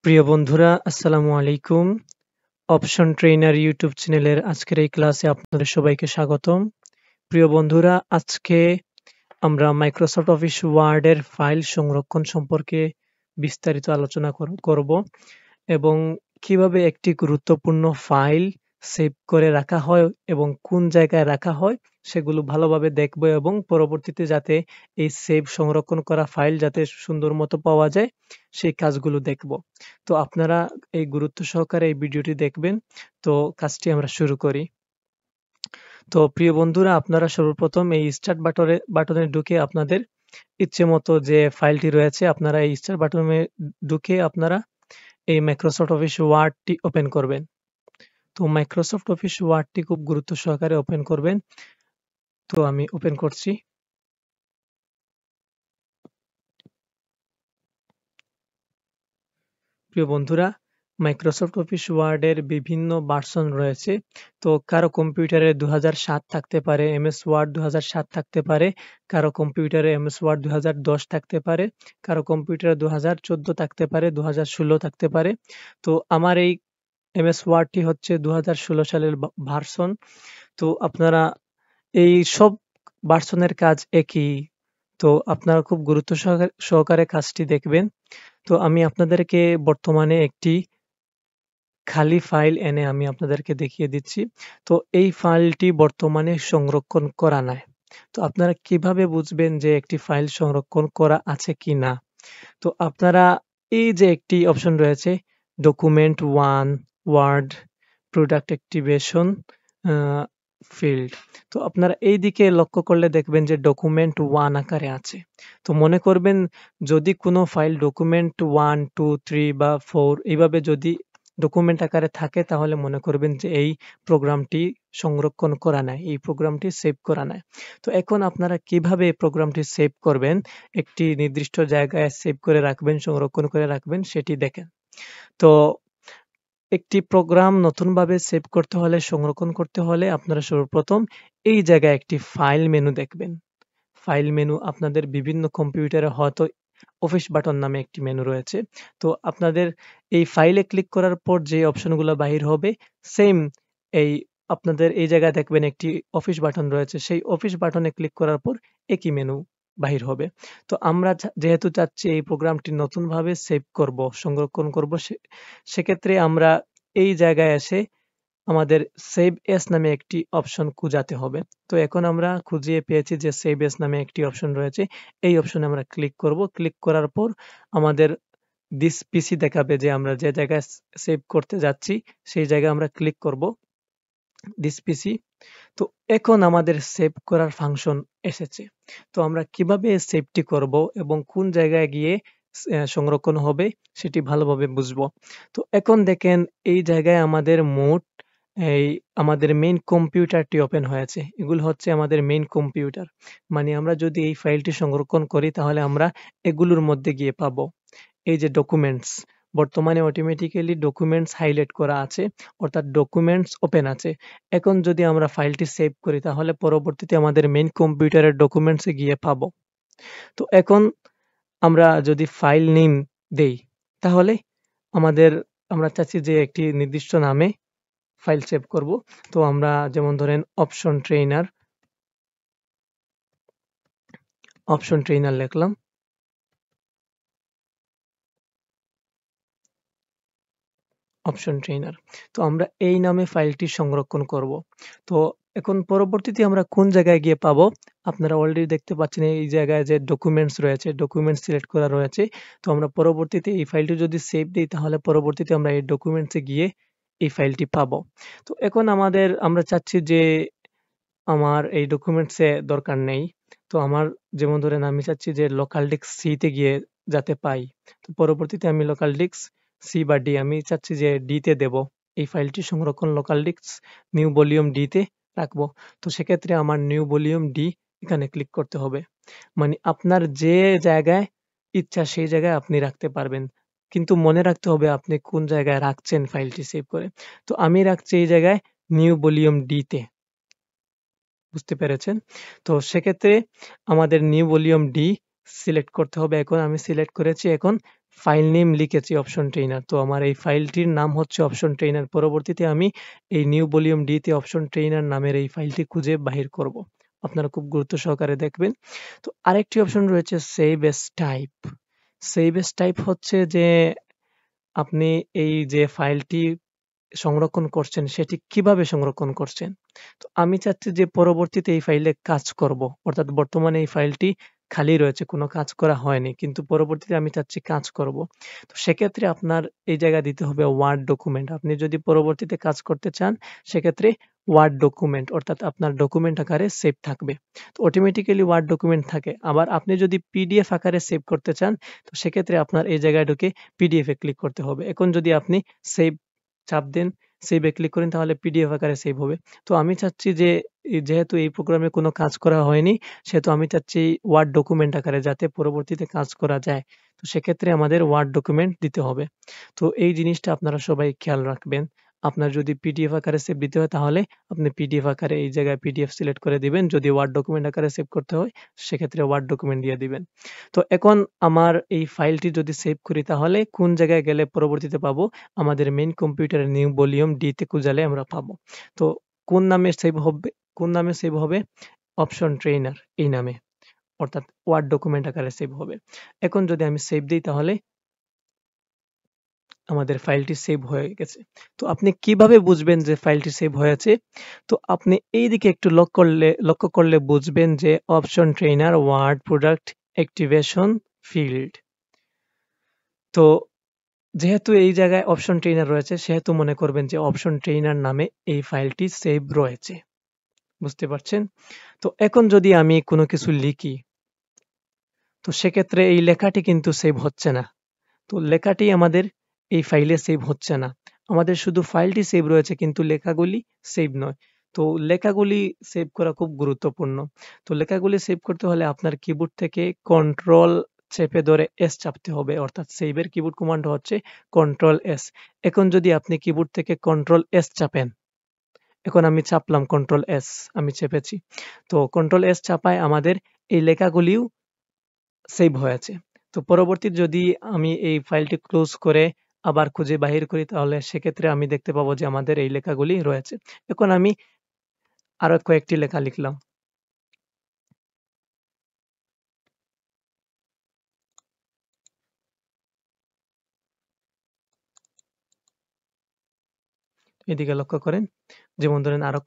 প্রিয় বন্ধুরা, আসসালামু আলাইকুম। অপশন ট্রেইনার ইউটিউব চ্যানেলের আজকের এই ক্লাসে আপনাদের সবাইকে স্বাগতম। প্রিয় বন্ধুরা, আজকে আমরা মাইক্রোসফট অফিস ওয়ার্ডের ফাইল সংরক্ষণ সম্পর্কে বিস্তারিত আলোচনা করব এবং কিভাবে একটি গুরুত্বপূর্ণ ফাইল সেভ করে রাখা হয় এবং কোন জায়গায় রাখা হয় সেগুলো ভালোভাবে দেখব এবং পরবর্তীতে যাতে এই সেভ সংরক্ষণ করা ফাইল যাতে সুন্দর মতো পাওয়া যায় সেই কাজগুলো দেখব। তো আপনারা এই গুরুত্ব সহকারে এই ভিডিওটি দেখবেন। তো কাজটি আমরা শুরু করি। তো প্রিয় বন্ধুরা, আপনারা সর্বপ্রথম এই স্টার্ট বাটনে ঢুকে আপনাদের ইচ্ছে মতো যে ফাইলটি রয়েছে আপনারা এই স্টার্ট বাটনে ঢুকে আপনারা এই মাইক্রোসফট অফিস ওয়ার্ডটি ওপেন করবেন। তো মাইক্রোসফট অফিস ওয়ার্ডটি খুব গুরুত্ব সহকারে ওপেন করবেন। তো আমি ওপেন করছি। প্রিয় বন্ধুরা, মাইক্রোসফট অফিস ওয়ার্ডের বিভিন্ন ভার্সন রয়েছে। তো কারো কম্পিউটারে 2007 থাকতে পারে, এমএস ওয়ার্ড 2007 থাকতে পারে, কারো কম্পিউটারে এমএস ওয়ার্ড 2010 থাকতে পারে, কারো কম্পিউটারে 2014 থাকতে পারে, 2016 থাকতে পারে। তো আমার এই এমএস ওয়ার্ডটি হচ্ছে 2016 সালের ভার্সন। তো আপনারা এই সব ভার্সনের কাজ একই। তো আপনারা খুব গুরুত্ব সহকারে কাজটি দেখবেন। তো আমি আপনাদেরকে বর্তমানে একটি খালি ফাইল এনে আমি আপনাদেরকে দেখিয়ে দিচ্ছি। তো এই ফাইলটি বর্তমানে সংরক্ষণ করা নাই। তো আপনারা কিভাবে বুঝবেন যে একটি ফাইল সংরক্ষণ করা আছে কিনা? তো আপনারা এই যে একটি অপশন রয়েছে ডকুমেন্ট 1 ওয়ার্ড প্রোডাক্ট অ্যাক্টিভেশন আ ফিল্ড। তো আপনারা এই দিকে লক্ষ্য করলে দেখবেন যে ডকুমেন্ট 1 আকারে আছে। তো মনে করবেন যদি কোনো ফাইল ডকুমেন্ট 1, 2, 3 বা 4 এইভাবে যদি ডকুমেন্ট আকারে থাকে তাহলে মনে করবেন যে এই প্রোগ্রামটি সংরক্ষণ করা নাই। এই প্রোগ্রামটি সেভ করা নাই। তো এখন আপনারা কিভাবে এই প্রোগ্রামটি সেভ করবেন, একটি নির্দিষ্ট জায়গায় সেভ করে রাখবেন, সংরক্ষণ করে রাখবেন সেটি দেখেন। তো একটি প্রোগ্রাম নতুনভাবে সেভ করতে হলে, সংরক্ষণ করতে হলে আপনারা সর্বপ্রথম এই জায়গায় একটি ফাইল মেনু দেখবেন। ফাইল মেনু আপনাদের বিভিন্ন কম্পিউটারে হয়তো অফিস বাটন নামে একটি মেনু রয়েছে। তো আপনাদের এই ফাইলে ক্লিক করার পর যে অপশনগুলো বাহির হবে সেইম এই আপনাদের এই জায়গায় দেখবেন একটি অফিস বাটন রয়েছে। সেই অফিস বাটনে ক্লিক করার পর একই মেনু বাহির হবে। তো আমরা যেহেতু চাচ্ছি এই প্রোগ্রামটি নতুনভাবে সেভ করব, সংরক্ষণ করব সেক্ষেত্রে আমরা এই জায়গায় এসে আমাদের সেভ এস নামে একটি অপশন খুঁজাতে হবে। তো এখন আমরা খুঁজিয়ে পেয়েছি যে সেভ এস নামে একটি অপশন রয়েছে। এই অপশনে আমরা ক্লিক করব। ক্লিক করার পর আমাদের দিস পিসি দেখাবে যে আমরা যে জায়গায় সেভ করতে যাচ্ছি সেই জায়গায় আমরা ক্লিক করব দিস পিসি। তো এখন আমাদের সেভ করার ফাংশন এসেছে। তো আমরা কিভাবে সেভটি করব এবং কোন জায়গায় গিয়ে সংরক্ষণ হবে সেটি ভালোভাবে বুঝবো। তো এখন দেখেন এই জায়গায় আমাদের মোট এই আমাদের মেইন কম্পিউটারটি ওপেন হয়েছে। এগুলো হচ্ছে আমাদের মেইন কম্পিউটার। মানে আমরা যদি এই ফাইলটি সংরক্ষণ করি তাহলে আমরা এগুলোর মধ্যে গিয়ে পাবো। এই যে ডকুমেন্টস, বর্তমানে অটোমেটিক্যালি ডকুমেন্টস হাইলাইট করা আছে, অর্থাৎ ডকুমেন্টস ওপেন আছে। এখন যদি আমরা ফাইলটি সেভ করি তাহলে পরবর্তীতে আমাদের মেইন কম্পিউটারের ডকুমেন্টসে গিয়ে পাবো। তো এখন আমরা যদি ফাইল নেম দেই তাহলে আমাদের আমরা চাচ্ছি যে একটি নির্দিষ্ট নামে ফাইল সেভ করব। তো আমরা যেমন ধরেন অপশন ট্রেইনার লিখলাম। Option trainer. তো আমরা এই নামে ফাইলটি সংরক্ষণ করব। তো এখন পরবর্তীতে আমরা কোন জায়গায় গিয়ে পাবো? আপনারা অলরেডি দেখতে পাচ্ছেন এই জায়গায় যে ডকুমেন্টস রয়েছে, ডকুমেন্টস সিলেক্ট করা রয়েছে। তো আমরা পরবর্তীতে এই ফাইলটি যদি সেভ দেই তাহলে পরবর্তীতে আমরা এই ডকুমেন্টসে গিয়ে এই ফাইলটি পাবো। তো এখন আমরা চাচ্ছি যে আমার এই ডকুমেন্টসে দরকার নেই। তো আমার যেমন ধরেন আমি চাচ্ছি যে লোকাল ডিস্ক সি তে গিয়ে যাতে পাই। তো পরবর্তীতে আমি লোকাল ডিস্ক সি বা ডি আমি চাচ্ছি যে ডি তে দেব। এই ফাইলটি সংরক্ষণ local disk new volume D তে রাখবো। তো সেক্ষেত্রে আমার নিউ ভলিউম ডি এখানে ক্লিক করতে হবে। মানে আপনার যে জায়গায় ইচ্ছা সেই জায়গায় আপনি রাখতে পারবেন। কিন্তু মনে রাখতে হবে আপনি কোন জায়গায় রাখছেন ফাইলটি সেভ করে। তো আমি রাখছি এই জায়গায় নিউ ভলিউম ডি তে। বুঝতে পেরেছেন? তো সেক্ষেত্রে আমাদের নিউ ভলিউম ডি সিলেক্ট করতে হবে। এখন আমি সিলেক্ট করেছি। এখন ফাইল নেম লিখেছি অপশন ট্রেইনার। তো আমার এই ফাইলটির নাম হচ্ছে অপশন ট্রেইনার। পরবর্তীতে আমি এই নিউ ভলিউম ডি তে অপশন ট্রেইনার নামের এই ফাইলটি খুঁজে বাহির করব। আপনারা খুব গুরুত্ব সহকারে দেখবেন। তো আরেকটি অপশন রয়েছে save S type. Save S type হচ্ছে যে আপনি এই যে ফাইলটি সংরক্ষণ করছেন সেটি কিভাবে সংরক্ষণ করছেন। তো আমি চাচ্ছি যে পরবর্তীতে এই ফাইলে কাজ করব। অর্থাৎ বর্তমানে এই ফাইলটি খালি রয়েছে, কোনো কাজ করা হয়নি। কিন্তু পরবর্তীতে আমি চাচ্ছি কাজ করব। তো সেক্ষেত্রে আপনার এই জায়গায় দিতে হবে ওয়ার্ড ডকুমেন্ট। আপনি যদি পরবর্তীতে কাজ করতে চান সেক্ষেত্রে ওয়ার্ড ডকুমেন্ট অর্থাৎ আপনার ডকুমেন্ট আকারে সেভ থাকবে। তো অটোমেটিক্যালি ওয়ার্ড ডকুমেন্ট থাকে। আবার আপনি যদি পিডিএফ আকারে সেভ করতে চান তো সেক্ষেত্রে আপনার এই জায়গায় ঢুকে পিডিএফ এ ক্লিক করতে হবে। এখন যদি আপনি সেভ চাপ দেন, সেভ এ ক্লিক করেন তাহলে পিডিএফ আকারে সেভ হবে। তো আমি চাচ্ছি যে যেহেতু এই প্রোগ্রামে কোনো কাজ করা হয়নি সেহেতু আমি চাচ্ছি ওয়ার্ড ডকুমেন্ট আকারে যাতে পরবর্তীতে কাজ করা যায়। তো সেক্ষেত্রে আমাদের ওয়ার্ড ডকুমেন্ট দিতে হবে। তো এই জিনিসটা আপনারা সবাই খেয়াল রাখবেন। আপনার যদি পিডিএফ আকারে সেভ দিতে হয় তাহলে আপনি পিডিএফ আকারে এই জায়গায় পিডিএফ সিলেক্ট করে দিবেন। যদি ওয়ার্ড ডকুমেন্ট আকারে সেভ করতে হয় সেক্ষেত্রে ওয়ার্ড ডকুমেন্ট দিয়ে দিবেন। তো এখন আমার এই ফাইলটি যদি সেভ করি তাহলে কোন জায়গায় গেলে পরবর্তীতে পাবো? আমাদের মেইন কম্পিউটারের নিউ ভলিউম ডি তে খুঁজালে আমরা পাবো। তো কোন নামে সেভ হবে? কোন নামে সেভ হবে? অপশন ট্রেইনার এই নামে। অর্থাৎ ওয়ার্ড ডকুমেন্ট আকারে সেভ হবে। এখন যদি আমি সেভ দেই তাহলে আমাদের ফাইলটি সেভ হয়ে গেছে। তো আপনি কিভাবে বুঝবেন যে ফাইলটি সেভ হয়েছে? তো আপনি এইদিকে একটু লক্ষ্য করলে বুঝবেন যে option trainer word product activation field. তো যেহেতু এই জায়গায় অপশন ট্রেইনার রয়েছে সেহেতু মনে করবেন যে অপশন ট্রেইনার নামে এই ফাইলটি সেভ রয়েছে। বুঝতে পারছেন? তো এখন যদি আমি কোনো কিছু লিখি তো সেক্ষেত্রে এই লেখাটি কিন্তু সেভ হচ্ছে না। তো লেখাটি আমাদের এই ফাইলে সেভ হচ্ছে না। আমাদের শুধু ফাইলটি সেভ রয়েছে কিন্তু লেখাগুলি সেভ নয়। তো লেখাগুলি সেভ করা খুব গুরুত্বপূর্ণ। তো লেখাগুলি সেভ করতে হলে আপনার কিবোর্ড থেকে কন্ট্রোল চেপে ধরে এস চাপতে হবে। অর্থাৎ সেভের কিবোর্ড কমান্ড হচ্ছে কন্ট্রোল এস। এখন যদি আপনি কিবোর্ড থেকে কন্ট্রোল এস চাপেন, এখন আমি চাপলাম কন্ট্রোল এস, আমি চেপেছি। তো কন্ট্রোল এস চাপায় আমাদের এই লেখাগুলিও সেভ হয়েছে। তো পরবর্তী যদি আমি এই ফাইলটি ক্লোজ করে আবার খুঁজে বাহির করি তাহলে সেক্ষেত্রে আমি দেখতে পাবো যে আমাদের এই লেখাগুলি রয়েছে। এখন আমি আরো কয়েকটি লেখা লিখলাম। এদিকে লক্ষ্য করেন। যেমন ধরেন আরো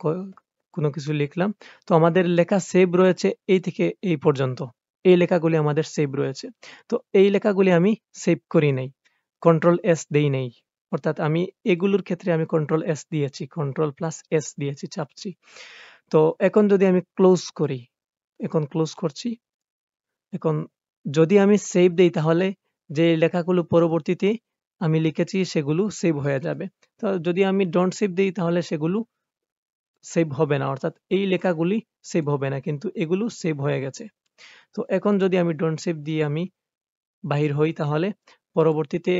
কোনো কিছু লিখলাম। তো আমাদের লেখা সেভ রয়েছে এই থেকে এই পর্যন্ত। এই লেখাগুলি আমাদের সেভ রয়েছে। তো এই লেখাগুলি আমি সেভ করি নাই। কন্ট্রোল এস দেই নাই। অর্থাৎ আমি এগুলোর ক্ষেত্রে আমি কন্ট্রোল এস দিয়েছি। কন্ট্রোল প্লাস এস দিয়েছি, চাপছি। তো এখন যদি আমি ক্লোজ করি, এখন ক্লোজ করছি। এখন যদি আমি সেভ দেই তাহলে যে লেখাগুলো পরবর্তীতে আমি লিখেছি সেগুলো সেভ হয়ে যাবে। তো যদি আমি ডোন্ট সেভ দেই তাহলে সেগুলো সেভ হবে না। অর্থাৎ এই লেখাগুলি সেভ হবে না কিন্তু এগুলো সেভ হয়ে গেছে। তো এখন যদি আমি ডোন্ট সেভ দিয়ে আমি বাহির হই তাহলে পরবর্তীতে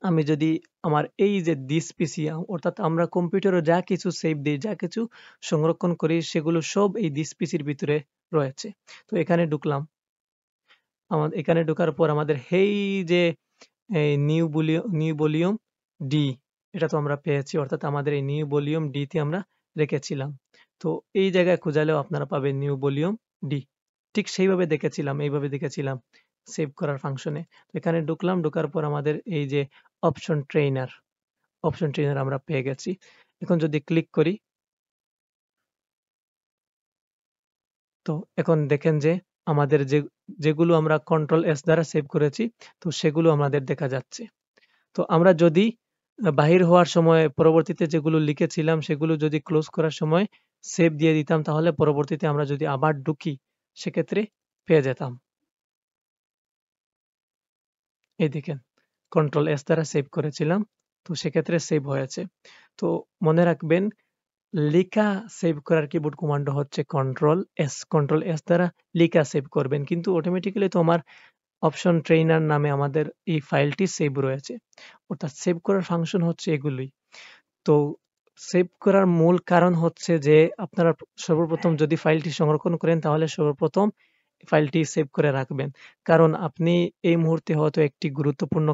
আমি যদি আমার এই যে দিস পিসি অর্থাৎ আমরা কম্পিউটারে যা কিছু সেভ দিই, যা কিছু সংরক্ষণ করি সেগুলো সব এই দিস পিসির ভিতরে রয়েছে। তো এখানে ঢুকলাম। এখানে ঢোকার পর আমাদের হেই যে এই নিউ ভলিউম ডি এটা তো আমরা পেয়েছি। অর্থাৎ আমাদের এই নিউ ভলিউম ডি তে আমরা রেখেছিলাম। তো এই জায়গায় খোঁজালেও আপনারা পাবেন নিউ ভলিউম ডি। ঠিক সেইভাবে দেখেছিলাম, এইভাবে দেখেছিলাম সেভ করার ফাংশনে। এখানে ঢুকলাম, ঢোকার পর আমাদের এই যে অপশন ট্রেইনার, অপশন ট্রেইনার আমরা পেয়ে গেছি। এখন যদি ক্লিক করি তো এখন দেখেন যে আমাদের যেগুলো আমরা কন্ট্রোল এস দ্বারা সেভ করেছি তো সেগুলো আমাদের দেখা যাচ্ছে। তো আমরা যদি বাহির হওয়ার সময় পরবর্তীতে যেগুলো লিখেছিলাম সেগুলো যদি ক্লোজ করার সময় সেভ দিয়ে দিতাম তাহলে পরবর্তীতে আমরা যদি আবার ঢুকি সেক্ষেত্রে পেয়ে যেতাম। এই দেখেন কন্ট্রোল এস দ্বারা সেভ করেছিলাম তো সেক্ষেত্রে সেভ হয়েছে। তো মনে রাখবেন লিখা সেভ করার কিবোর্ড কমান্ড হচ্ছে কন্ট্রোল এস। কন্ট্রোল এস দ্বারা লিখা সেভ করবেন কিন্তু অটোমেটিক্যালি তো আমার অপশন ট্রেইনার নামে আমাদের এই ফাইলটি সেভ রয়েছে। অর্থাৎ সেভ করার ফাংশন হচ্ছে এগুলোই। তো সেভ করার মূল কারণ হচ্ছে যে আপনারা সর্বপ্রথম যদি ফাইলটি সংরক্ষণ করেন তাহলে সর্বপ্রথম ফাইলটি সেভ করে রাখবেন। কারণ আপনি এই মুহূর্তে হয়তো একটি গুরুত্বপূর্ণ